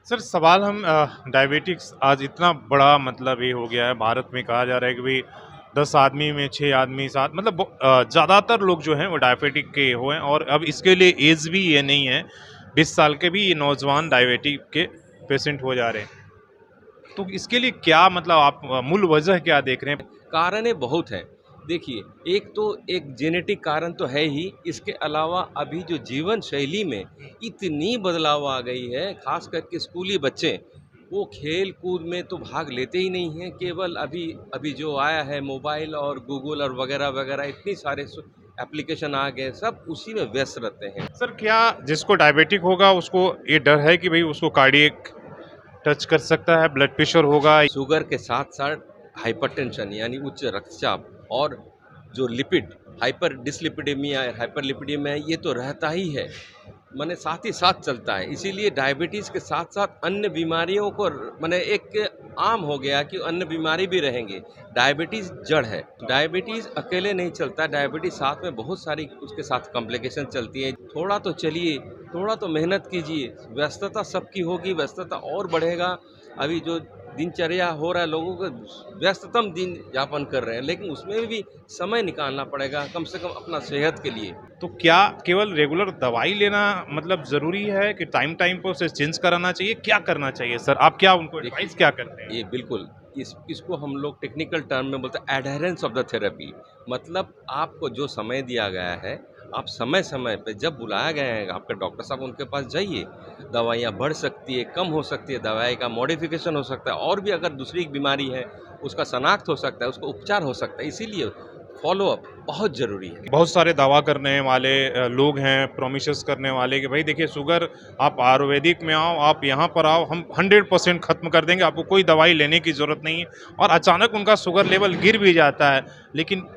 Sir सवाल हम diabetics आज इतना बड़ा मतलब ये हो गया है भारत में कहा जा रहा है कि भाई 10 आदमी में 6 आदमी 7 मतलब ज़्यादातर लोग जो हैं वो डायबिटिक के हुए हैं और अब इसके लिए एज भी ये नहीं है 20 साल के भी ये नौजवान डायबिटिक के पेशेंट हो जा रहे हैं। तो इसके लिए क्या मतलब आप मूल वजह क्या देख रहे हैं? कारणें बहुत हैं। देखिए, एक तो एक जेनेटिक कारण तो है ही, इसके अलावा अभी जो जीवन शैली में इतनी बदलाव आ गई है, ख़ास करके स्कूली बच्चे, वो खेल-कूद में तो भाग लेते ही नहीं हैं, केवल अभी अभी जो आया है मोबाइल और गूगल और वगैरह-वगैरह इतनी सारे एप्लीकेशन आ गए, सब उसी में व्यस्त रहते हैं। सर क्या जिसको डायबिटिक होगा उसको ये डर है कि भाई उसको कार्डियक टच कर सकता है, ब्लड प्रेशर होगा? शुगर के साथ-साथ हाइपरटेंशन यानी उच्च रक्तचाप और जो लिपिड हाइपर डिसलिपिडेमिया हाइपरलिपिडेमिया ये तो रहता ही है, माने साथ ही साथ चलता है। इसीलिए डायबिटीज़ के साथ-साथ अन्य बीमारियों को माने एक आम हो गया कि अन्य बीमारी भी रहेंगे। डायबिटीज़ जड़ है, डायबिटीज़ अकेले नहीं चलता, डायबिटीज़ साथ में बहुत सारी उसके साथ कॉम्प्लिकेशन चलती है। थोड़ा तो चलिए, थोड़ा तो मेहनत कीजिए, व्यस्तता सबकी होगी, व्यस्तता और बढ़ेगा। अभी जो दिनचर्या हो रहा है लोगों का व्यस्ततम दिन यापन कर रहे हैं, लेकिन उसमें भी समय निकालना पड़ेगा कम से कम अपना सेहत के लिए। तो क्या केवल रेगुलर दवाई लेना मतलब ज़रूरी है कि टाइम टाइम पे उसे चेंज कराना चाहिए? क्या करना चाहिए सर? आप क्या उनको देखिए, एडवाइस क्या करते हैं? ये बिल्कुल इसको हम लोग टेक्निकल टर्म में बोलते हैं एडहेरेंस ऑफ द थेरेपी। मतलब आपको जो समय दिया गया है, आप समय-समय पे जब बुलाया गया है आपके डॉक्टर साहब उनके पास जाइए। दवाइयाँ बढ़ सकती है, कम हो सकती है, दवाई का मॉडिफ़िकेशन हो सकता है और भी अगर दूसरी बीमारी है, उसका शनाख्त हो सकता है, उसका उपचार हो सकता है। इसीलिए फ़ॉलो-अप बहुत ज़रूरी है। बहुत सारे दावा करने वाले लोग हैं, प्रोमिसेस करने वाले कि भाई देखिए शुगर आप आयुर्वेदिक में आओ, आप यहाँ पर आओ, हम 100% ख़त्म कर देंगे, आपको कोई दवाई लेने की ज़रूरत नहीं है और अचानक उनका शुगर लेवल गिर भी जाता है, लेकिन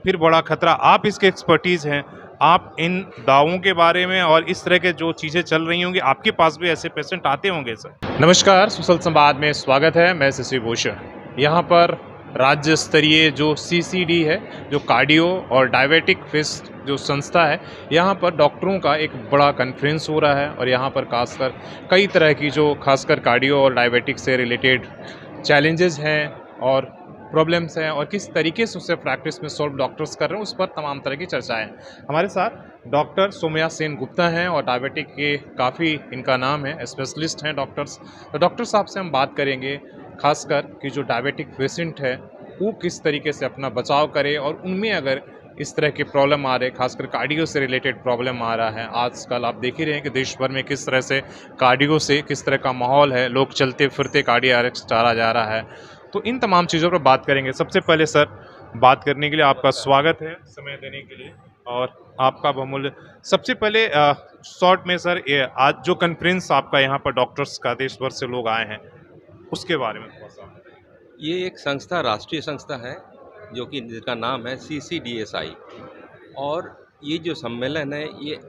फिर बड़ा खतरा। आप इसके एक्सपर्टीज़ हैं, आप इन दावों के बारे में और इस तरह के जो चीज़ें चल रही होंगी, आपके पास भी ऐसे पेशेंट आते होंगे सर? नमस्कार, सुसल संवाद में स्वागत है, मैं शशि भूषण। यहाँ पर राज्य स्तरीय जो सीसीडी है, जो कार्डियो और डायबिटिक फिस्ट जो संस्था है, यहाँ पर डॉक्टरों का एक बड़ा कॉन्फ्रेंस हो रहा है और यहाँ पर खासकर कई तरह की जो खासकर कार्डियो और डायबिटिक से रिलेटेड चैलेंजेस हैं और प्रॉब्लम्स हैं और किस तरीके से उसे प्रैक्टिस में सॉल्व डॉक्टर्स कर रहे हैं, उस पर तमाम तरह की चर्चाएं हैं। हमारे साथ डॉक्टर सोम्या सेन गुप्ता हैं और डायबिटिक के काफ़ी इनका नाम है, स्पेशलिस्ट हैं डॉक्टर्स। तो डॉक्टर साहब से हम बात करेंगे खासकर कि जो डायबिटिक पेशेंट है वो किस तरीके से अपना बचाव करे और उनमें अगर इस तरह के प्रॉब्लम आ रहे, खासकर कार्डियो से रिलेटेड प्रॉब्लम आ रहा है। आजकल आप देख ही रहे हैं कि देश भर में किस तरह से कार्डियो से किस तरह का माहौल है, लोग चलते फिरते कार्डियो अरेस्ट टाला जा रहा है। तो इन तमाम चीज़ों पर बात करेंगे। सबसे पहले सर बात करने के लिए आपका स्वागत है, समय देने के लिए और आपका बहुमूल्य। सबसे पहले शॉर्ट में सर ये आज जो कॉन्फ्रेंस आपका यहाँ पर डॉक्टर्स का देश भर से लोग आए हैं, उसके बारे में थोड़ा-सा। ये एक संस्था राष्ट्रीय संस्था है, जो कि जिसका नाम है CCDSI और ये जो सम्मेलन है ये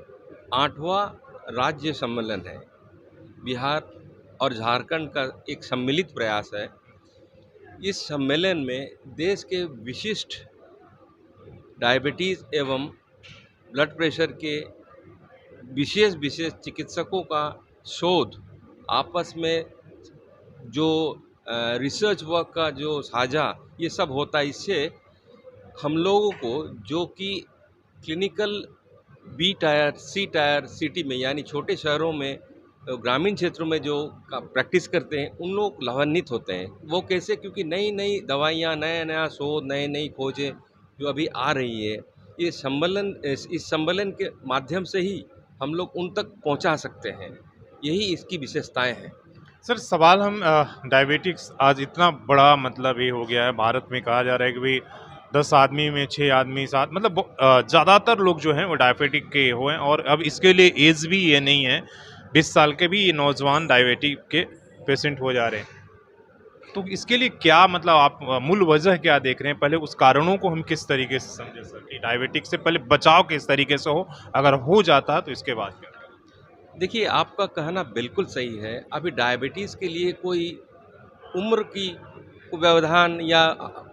8वां राज्य सम्मेलन है। बिहार और झारखंड का एक सम्मिलित प्रयास है। इस सम्मेलन में देश के विशिष्ट डायबिटीज़ एवं ब्लड प्रेशर के विशेष विशेष चिकित्सकों का शोध आपस में जो रिसर्च वर्क का जो साझा ये सब होता है। इससे हम लोगों को जो कि क्लिनिकल बी टायर, सी टायर सिटी में यानी छोटे शहरों में ग्रामीण क्षेत्रों में जो प्रैक्टिस करते हैं उन लोग लाभान्वित होते हैं। वो कैसे? क्योंकि नई-नई दवाइयाँ, नया-नया शोध, नई-नई खोजें जो अभी आ रही है, ये सम्मेलन इस सम्मेलन के माध्यम से ही हम लोग उन तक पहुंचा सकते हैं। यही इसकी विशेषताएं हैं। सर सवाल हम डायबिटिक्स आज इतना बड़ा मतलब ये हो गया है भारत में कहा जा रहा है कि भाई 10 आदमी में 6 आदमी 7 मतलब ज़्यादातर लोग जो हैं वो डायबिटिक के हुए हैं और अब इसके लिए एज भी ये नहीं है 20 साल के भी ये नौजवान डायबिटिक के पेशेंट हो जा रहे हैं। तो इसके लिए क्या मतलब आप मूल वजह क्या देख रहे हैं? पहले उस कारणों को हम किस तरीके से समझे सर कि डायबिटिक से पहले बचाव किस तरीके से हो, अगर हो जाता है तो इसके बाद क्या? देखिए, आपका कहना बिल्कुल सही है। अभी डायबिटीज़ के लिए कोई उम्र की व्यवधान या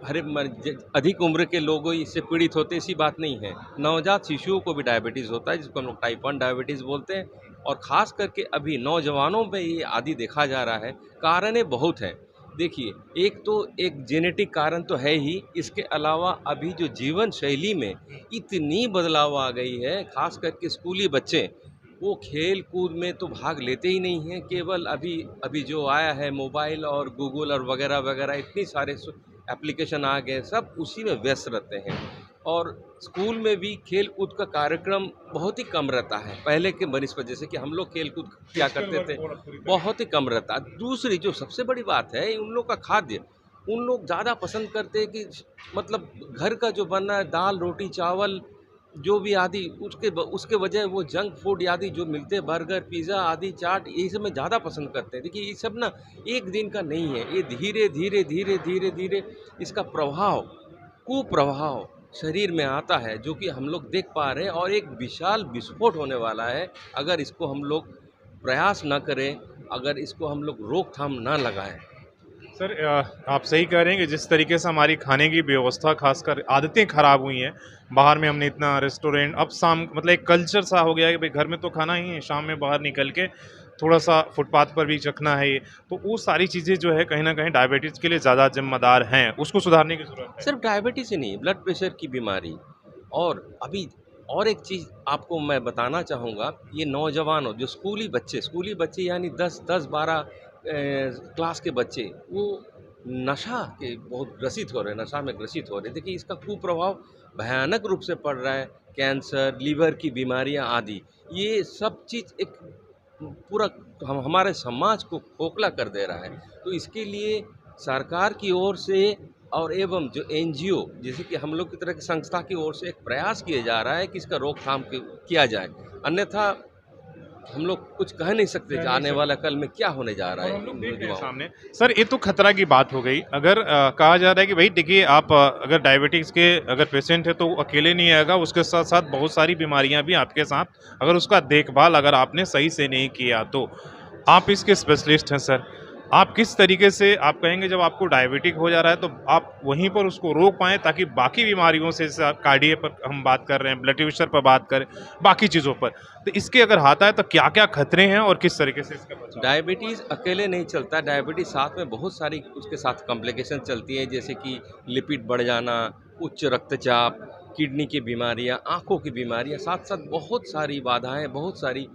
हरे अधिक उम्र के लोग इससे पीड़ित होते हैं, ऐसी बात नहीं है। नवजात शिशुओं को भी डायबिटीज़ होता है, जिसको हम लोग टाइप 1 डायबिटीज़ बोलते हैं। और ख़ास करके अभी नौजवानों में ये आदि देखा जा रहा है। कारणें बहुत हैं। देखिए, एक तो एक जेनेटिक कारण तो है ही, इसके अलावा अभी जो जीवन शैली में इतनी बदलाव आ गई है, ख़ास करके स्कूली बच्चे, वो खेल-कूद में तो भाग लेते ही नहीं हैं, केवल अभी अभी जो आया है मोबाइल और गूगल और वगैरह-वगैरह इतनी सारे एप्लीकेशन आ गए, सब उसी में व्यस्त रहते हैं। और स्कूल में भी खेल-कूद का कार्यक्रम बहुत ही कम रहता है, पहले के बनिस्बत जैसे कि हम लोग खेल-कूद किया फिजिकल करते वर्क थे, थोड़ा पूरी तरह बहुत ही कम रहता है। दूसरी जो सबसे बड़ी बात है, उन लोग का खाद्य, उन लोग ज़्यादा पसंद करते हैं कि मतलब घर का जो बना है दाल, रोटी, चावल जो भी आदि उसके बजाय वो जंक फूड आदि जो मिलते हैं बर्गर, पिज़्ज़ा आदि, चाट यही सब में ज़्यादा पसंद करते हैं। देखिए ये सब ना एक दिन का नहीं है, ये धीरे-धीरे, धीरे-धीरे, धीरे इसका प्रभाव, कुप्रभाव शरीर में आता है जो कि हम लोग देख पा रहे हैं और एक विशाल विस्फोट होने वाला है अगर इसको हम लोग प्रयास ना करें, अगर इसको हम लोग रोकथाम ना लगाएँ। सर आप सही कह रहे हैं कि जिस तरीके से हमारी खाने की व्यवस्था खासकर आदतें ख़राब हुई हैं, बाहर में हमने इतना रेस्टोरेंट अब शाम मतलब एक कल्चर सा हो गया है कि भाई घर में तो खाना ही है, शाम में बाहर निकल के थोड़ा-सा फुटपाथ पर भी चखना है ये। तो वो सारी चीज़ें जो है कहीं न कहीं डायबिटीज़ के लिए ज़्यादा ज़िम्मेदार हैं, उसको सुधारने की ज़रूरत है। सिर्फ डायबिटीज़ ही नहीं, ब्लड प्रेशर की बीमारी और अभी और एक चीज़ आपको मैं बताना चाहूँगा, ये नौजवानों जो स्कूली बच्चे यानी 10-12 क्लास के बच्चे, वो नशा के बहुत ग्रसित हो रहे हैं, नशा में ग्रसित हो रहे हैं। देखिए इसका कुप्रभाव भयानक रूप से पड़ रहा है, कैंसर, लीवर की बीमारियाँ आदि। ये सब चीज़ एक पूरा हमारे समाज को खोखला कर दे रहा है। तो इसके लिए सरकार की ओर से और एवं जो एनजीओ जैसे कि हम लोग की तरह की संस्था की ओर से एक प्रयास किया जा रहा है कि इसका रोकथाम किया जाए। अन्यथा हम लोग कुछ कह नहीं सकते कह कि नहीं आने वाला कल में क्या होने जा रहा और है हम लोग इन देख रहे हैं युवाओं को। सामने। सर ये तो खतरा की बात हो गई। अगर कहा जा रहा है कि भाई देखिए आप अगर डायबिटीज़ के अगर पेशेंट है तो वो अकेले नहीं आएगा, उसके साथ-साथ बहुत सारी बीमारियाँ भी आपके साथ अगर उसका देखभाल अगर आपने सही से नहीं किया तो। आप इसके स्पेशलिस्ट हैं सर। आप किस तरीके से आप कहेंगे जब आपको डायबिटिक हो जा रहा है तो आप वहीं पर उसको रोक पाएँ ताकि बाकी बीमारियों से जैसे आप कार्डियो पर हम बात कर रहे हैं, ब्लड प्रेशर पर बात करें, बाकी चीज़ों पर। तो इसके अगर हाथ आए तो क्या-क्या खतरे हैं और किस तरीके से इसका बचाव? डायबिटीज़ अकेले नहीं चलता, डायबिटीज़ साथ में बहुत सारी उसके साथ कॉम्प्लिकेशन चलती हैं जैसे कि लिपिड बढ़ जाना, उच्च रक्तचाप, किडनी की बीमारियाँ, आँखों की बीमारियाँ, साथ-साथ बहुत सारी बाधाएँ, बहुत सारी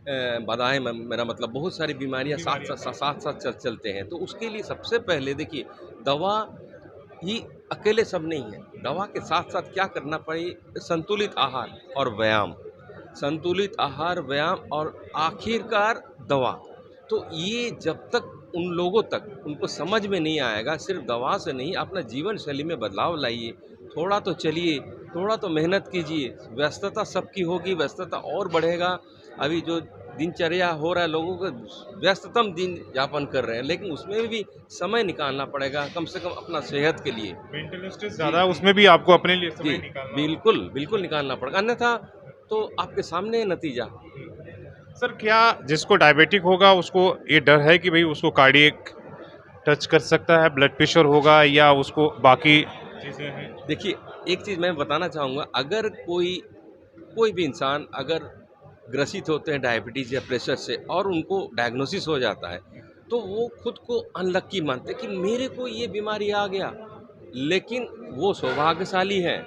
बाधाएँ मेरा मतलब बहुत सारी बीमारियाँ बीमारियाँ साथ-साथ चलते हैं। तो उसके लिए सबसे पहले देखिए दवा ही अकेले सब नहीं है, दवा के साथ-साथ क्या करना पड़े संतुलित आहार और व्यायाम। संतुलित आहार, व्यायाम और आखिरकार दवा। तो ये जब तक उन लोगों तक उनको समझ में नहीं आएगा, सिर्फ़ दवा से नहीं अपना जीवन शैली में बदलाव लाइए, थोड़ा तो चलिए, थोड़ा तो मेहनत कीजिए, व्यस्तता सबकी होगी, व्यस्तता और बढ़ेगा। अभी जो दिनचर्या हो रहा है लोगों का व्यस्ततम दिन यापन कर रहे हैं, लेकिन उसमें भी समय निकालना पड़ेगा कम से कम अपना सेहत के लिए। मेंटल स्ट्रेस जी, ज़्यादा है, उसमें भी आपको अपने लिए जी, समय निकालना होगा। बिल्कुल, बिल्कुल निकालना पड़ेगा, अन्यथा तो आपके सामने है नतीजा। सर क्या जिसको डायबिटिक होगा उसको ये डर है कि भई उसको कार्डियक टच कर सकता है, ब्लड प्रेशर होगा या उसको बाकी चीज़ें हैं? देखिए, एक चीज़ मैं बताना चाहूँगा, अगर कोई कोई भी इंसान अगर ग्रसित होते हैं डायबिटीज़ या प्रेशर से और उनको डायग्नोसिस हो जाता है, तो वो खुद को अनलक्की मानते हैं कि मेरे को ये बीमारी आ गया। लेकिन वो सौभाग्यशाली हैं,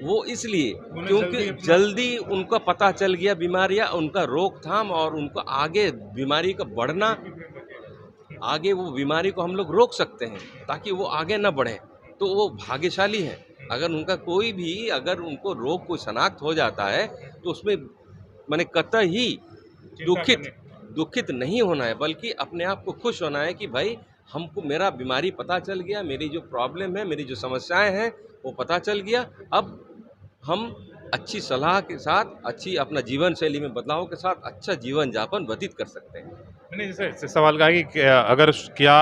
वो इसलिए उन्हें क्योंकि जल्दी अपना जल्दी उनका पता चल गया बीमारियाँ, उनका रोकथाम और उनका आगे बीमारी का बढ़ना, आगे वो बीमारी को हम लोग रोक सकते हैं ताकि वो आगे ना बढ़े, तो वो भाग्यशाली हैं। अगर उनका कोई भी अगर उनको रोग कोई शनाख्त हो जाता है, तो उसमें माने कतई चिंता दुखित करने दुखित नहीं होना है, बल्कि अपने आप को खुश होना है कि भाई हमको मेरा बीमारी पता चल गया, मेरी जो प्रॉब्लम है, मेरी जो समस्याएँ हैं, वो पता चल गया। अब हम अच्छी सलाह के साथ, अच्छी अपना जीवन शैली में बदलाव के साथ अच्छा जीवन यापन व्यतीत कर सकते हैं। मैंने जैसे सवाल कहा कि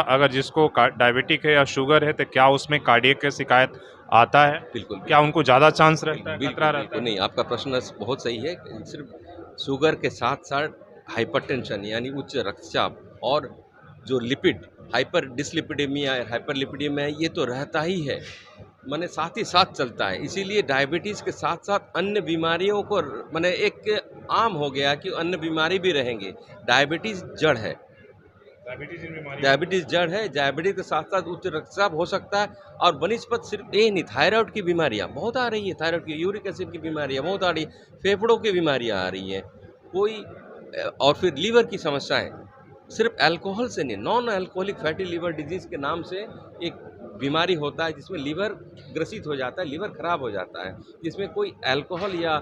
अगर जिसको डायबिटिक है या शुगर है तो क्या उसमें कार्डियक की शिकायत आता है? बिल्कुल, क्या बिल्कुल। उनको ज़्यादा चांस रहता है, बिल्कुल, खतरा रहता बिल्कुल है? नहीं, आपका प्रश्न बहुत सही है। सिर्फ़ शुगर के साथ-साथ हाइपरटेंशन यानी उच्च रक्तचाप और जो लिपिड हाइपर डिसलिपिडेमिया, हाइपरलिपिडेमिया ये तो रहता ही है। माने साथ ही साथ चलता है। इसीलिए डायबिटीज़ के साथ-साथ अन्य बीमारियों को माने एक आम हो गया कि अन्य बीमारी भी रहेंगे। डायबिटीज़ जड़ है। डायबिटीज इन बीमारी डायबिटीज़ जड़ है, डायबिटीज़ के साथ-साथ उच्च रक्तचाप हो सकता है और बनिस्पत सिर्फ़ ये नहीं, थायरॉइड की बीमारियाँ बहुत आ रही है, थायरॉइड की, यूरिक एसिड की बीमारियाँ बहुत आ रही है, फेफड़ों की बीमारियाँ आ रही हैं, कोई और फिर लीवर की समस्याएँ। सिर्फ़ अल्कोहल से नहीं, non alcoholic fatty liver disease के नाम से एक बीमारी होता है जिसमें लीवर ग्रसित हो जाता है, लीवर खराब हो जाता है, जिसमें कोई अल्कोहल या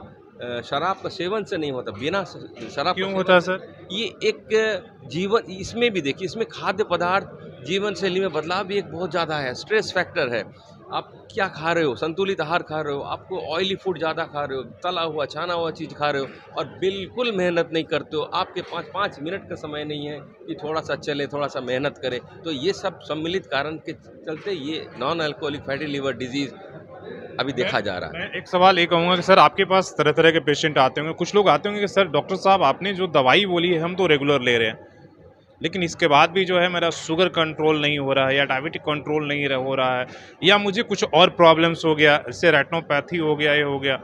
शराब का सेवन से नहीं होता, बिना शराब का क्यों सेवन होता है सर? ये एक जीवन इसमें भी देखिए, इसमें खाद्य पदार्थ जीवन शैली में बदलाव भी एक बहुत ज़्यादा है, स्ट्रेस फैक्टर है। आप क्या खा रहे हो, संतुलित आहार खा रहे हो, आपको ऑयली फूड ज़्यादा खा रहे हो, तला हुआ छाना हुआ चीज़ खा रहे हो और बिल्कुल मेहनत नहीं करते हो, आपके पास 5 मिनट का समय नहीं है कि थोड़ा-सा चले, थोड़ा-सा मेहनत करें। तो ये सब सम्मिलित कारण के चलते ये non alcoholic fatty liver disease अभी देखा जा रहा है। मैं एक सवाल ये कहूँगा कि सर आपके पास तरह-तरह के पेशेंट आते होंगे। कुछ लोग आते होंगे कि सर डॉक्टर साहब आपने जो दवाई बोली है हम तो रेगुलर ले रहे हैं। लेकिन इसके बाद भी जो है मेरा शुगर कंट्रोल नहीं हो रहा है या डायबिटिक कंट्रोल नहीं हो रहा है या मुझे कुछ और प्रॉब्लम्स हो गया, जैसे रेटिनोपैथी हो गया, ये हो गया।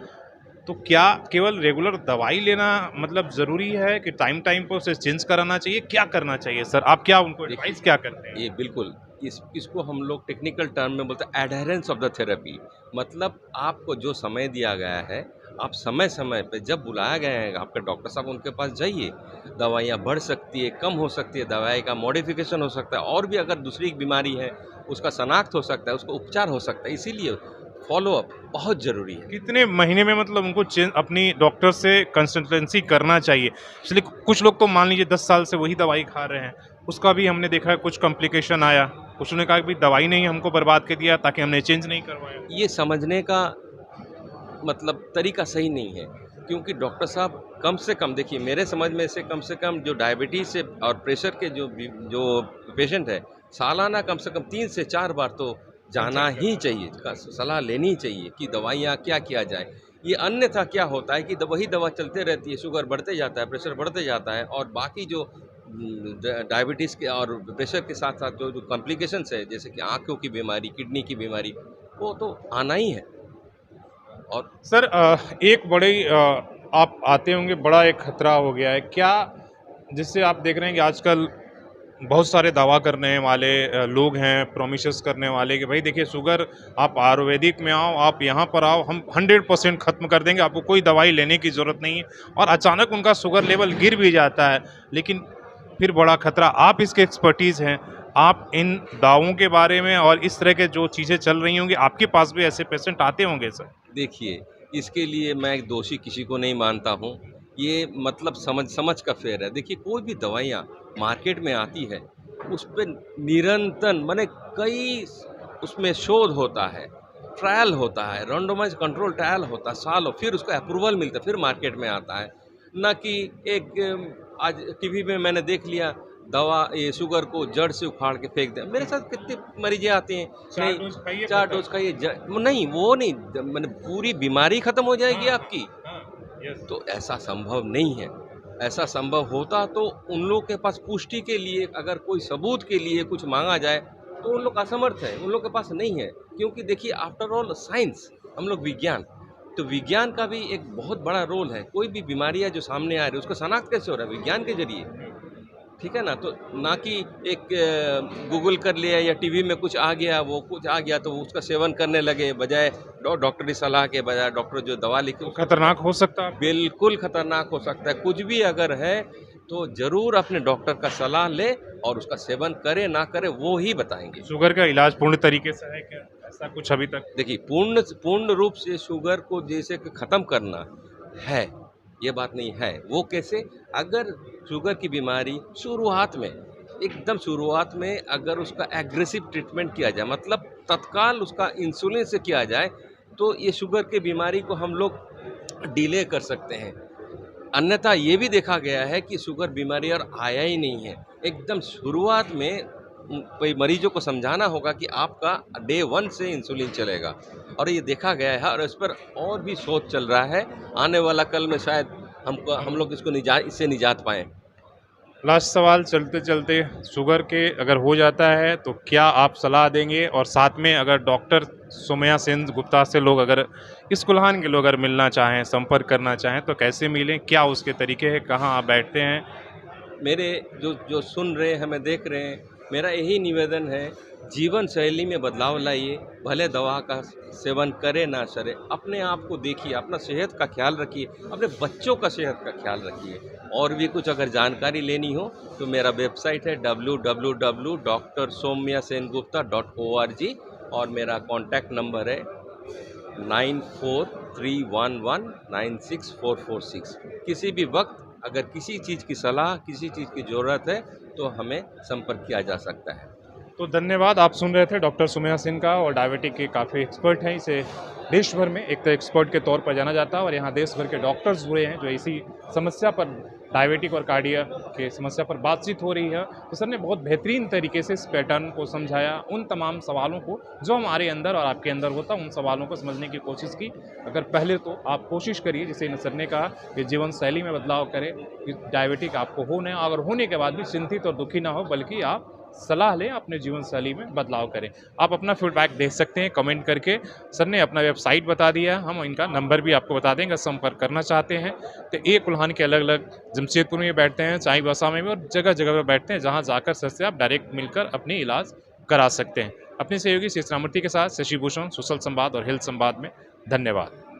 तो क्या केवल रेगुलर दवाई लेना मतलब ज़रूरी है कि टाइम-टाइम पे उसे चेंज कराना चाहिए? क्या करना चाहिए सर? आप क्या उनको देखिए, एडवाइस क्या करते हैं? ये बिल्कुल इसको हम लोग टेक्निकल टर्म में बोलते हैं एडहेरेंस ऑफ द थेरेपी। मतलब आपको जो समय दिया गया है, आप समय-समय पे जब बुलाया गया है आपके डॉक्टर साहब उनके पास जाइए। दवाइयाँ बढ़ सकती है, कम हो सकती है, दवाई का मॉडिफ़िकेशन हो सकता है और भी अगर दूसरी एक बीमारी है, उसका शनाख्त हो सकता है, उसका उपचार हो सकता है। इसीलिए फ़ॉलो-अप बहुत ज़रूरी है। कितने महीने में मतलब उनको चेंज अपनी डॉक्टर से कंसल्टेंसी करना चाहिए? इसलिए कुछ लोग तो मान लीजिए 10 साल से वही दवाई खा रहे हैं, उसका भी हमने देखा है कुछ कॉम्प्लिकेशन आया। कुछ ने कहा कि भई दवाई ने ही हमको बर्बाद कर दिया ताकि हमने चेंज नहीं करवाया। ये समझने का मतलब तरीका सही नहीं है क्योंकि डॉक्टर साहब कम से कम देखिए मेरे समझ में से कम जो डायबिटीज़ से और प्रेशर के जो पेशेंट है सालाना कम से कम 3 से 4 बार तो जाना ही चाहिए, सलाह लेनी चाहिए कि दवाइयाँ क्या किया जाए। ये अन्यथा क्या होता है कि वही दवा चलते रहती है, शुगर बढ़ते जाता है, प्रेशर बढ़ते जाता है और बाकी जो डायबिटीज़ के और प्रेशर के साथ साथ जो कॉम्प्लिकेशंस है जैसे कि आँखों की बीमारी, किडनी की बीमारी, वो तो आना ही है। और सर एक बड़ी आप आते होंगे बड़ा एक खतरा हो गया है। क्या जिससे आप देख रहे हैं कि आजकल बहुत सारे दावा करने वाले लोग हैं, प्रोमिसेस करने वाले कि भाई देखिए शुगर आप आयुर्वेदिक में आओ, आप यहाँ पर आओ, हम 100% ख़त्म कर देंगे, आपको कोई दवाई लेने की ज़रूरत नहीं है और अचानक उनका शुगर लेवल गिर भी जाता है। लेकिन फिर बड़ा खतरा, आप इसके एक्सपर्टीज़ हैं, आप इन दावों के बारे में और इस तरह के जो चीज़ें चल रही होंगी, आपके पास भी ऐसे पेशेंट आते होंगे सर? देखिए, इसके लिए मैं एक दोषी किसी को नहीं मानता हूँ। ये मतलब समझ समझ का फेर है। देखिए, कोई भी दवाइयाँ मार्केट में आती है, उस पे निरंतर माने कई उसमें शोध होता है, ट्रायल होता है, रैंडमाइज़्ड कंट्रोल ट्रायल होता है सालों, फिर उसका अप्रूवल मिलता है, फिर मार्केट में आता है। ना कि एक आज टीवी में मैंने देख लिया, दवा ये शुगर को जड़ से उखाड़ के फेंक दें। मेरे साथ कितने मरीज़ें आती हैं, 4 नहीं डोज़ खाइए 4 खत्म। डोज़ खाइए नहीं वो नहीं मैंने पूरी बीमारी खत्म हो जाएगी हाँ, आपकी। हाँ, यस। तो ऐसा संभव नहीं है। ऐसा संभव होता तो उन लोग के पास पुष्टि के लिए अगर कोई सबूत के लिए कुछ माँगा जाए, तो उन लोग असमर्थ हैं, उन लोग के पास नहीं है। क्योंकि देखिए आफ्टर ऑल साइंस हम लोग विज्ञान, तो विज्ञान का भी एक बहुत बड़ा रोल है। कोई भी बीमारियाँ जो सामने आ रही है उसका शनाख्त कैसे हो रहा है? विज्ञान के ज़रिए। ठीक है ना? तो ना कि एक गूगल कर लिया या टीवी में कुछ आ गया, वो कुछ आ गया तो उसका सेवन करने लगे बजाय डॉक्टरी सलाह के बजाय डॉक्टर जो दवा लिखे तो उसका खतरनाक हो सकता है। बिल्कुल खतरनाक हो सकता है। कुछ भी अगर है तो ज़रूर अपने डॉक्टर का सलाह लें और उसका सेवन करे ना करे वो ही बताएँगे। शुगर का इलाज पूर्ण तरीके से है क्या? ऐसा कुछ अभी तक? देखिए पूर्ण रूप से शुगर को जैसे कि ख़त्म करना है, ये बात नहीं है। वो कैसे? अगर शुगर की बीमारी शुरुआत में एकदम शुरुआत में अगर उसका एग्रेसिव ट्रीटमेंट किया जाए मतलब तत्काल उसका इंसुलिन से किया जाए, तो ये शुगर की बीमारी को हम लोग डिले कर सकते हैं। अन्यथा ये भी देखा गया है कि शुगर बीमारी और आया ही नहीं है। एकदम शुरुआत में कोई मरीजों को समझाना होगा कि आपका डे 1 से इंसुलिन चलेगा और ये देखा गया है और इस पर और भी शोध चल रहा है। आने वाला कल में शायद हम लोग इससे निजात पाएँ। लास्ट सवाल चलते-चलते, शुगर के अगर हो जाता है तो क्या आप सलाह देंगे? और साथ में अगर डॉक्टर सोम्या सेन गुप्ता से लोग अगर इस कुल्हान के लोग अगर मिलना चाहें, संपर्क करना चाहें तो कैसे मिलें? क्या उसके तरीके हैं? कहाँ आप बैठते हैं? मेरे जो जो सुन रहे हैं, हमें देख रहे हैं, मेरा यही निवेदन है, जीवन शैली में बदलाव लाइए, भले दवा का सेवन करें ना करें, अपने आप को देखिए, अपना सेहत का ख्याल रखिए, अपने बच्चों का सेहत का ख्याल रखिए। और भी कुछ अगर जानकारी लेनी हो तो मेरा वेबसाइट है www.drsomyaSengupta.org और मेरा कॉन्टैक्ट नंबर है 9431196446। किसी भी वक्त अगर किसी चीज़ की सलाह, किसी चीज़ की ज़रूरत है तो हमें संपर्क किया जा सकता है। तो धन्यवाद। आप सुन रहे थे डॉक्टर सुमेया सिंह का और डायबिटिक के काफ़ी एक्सपर्ट हैं। इसे देश भर में एक तो एक्सपर्ट के तौर पर जाना जाता है और यहाँ देश भर के डॉक्टर्स जुड़े हैं जो इसी समस्या पर, डायबिटिक और कार्डिया के समस्या पर बातचीत हो रही है। तो सर ने बहुत बेहतरीन तरीके से इस पैटर्न को समझाया, उन तमाम सवालों को जो हमारे अंदर और आपके अंदर होता, उन सवालों को समझने की कोशिश की। अगर पहले तो आप कोशिश करिए, जैसे सर ने कहा कि जीवन शैली में बदलाव करें, कि डायबिटिक आपको हो ना, अगर होने के बाद भी चिंतित और दुखी ना हो, बल्कि आप सलाह लें, अपने जीवन शैली में बदलाव करें। आप अपना फीडबैक दे सकते हैं कमेंट करके। सर ने अपना वेबसाइट बता दिया, हम इनका नंबर भी आपको बता देंगे, संपर्क करना चाहते हैं तो एक कुल्हान के अलग-अलग जमशेदपुर में बैठते हैं, चाईबासा में भी और जगह-जगह पे बैठते हैं, जहाँ जाकर सर से आप डायरेक्ट मिलकर अपनी इलाज करा सकते हैं। अपने सहयोगी शेष रामूर्ति के साथ शशि भूषण, सोशल संवाद और हेल्थ संवाद में। धन्यवाद।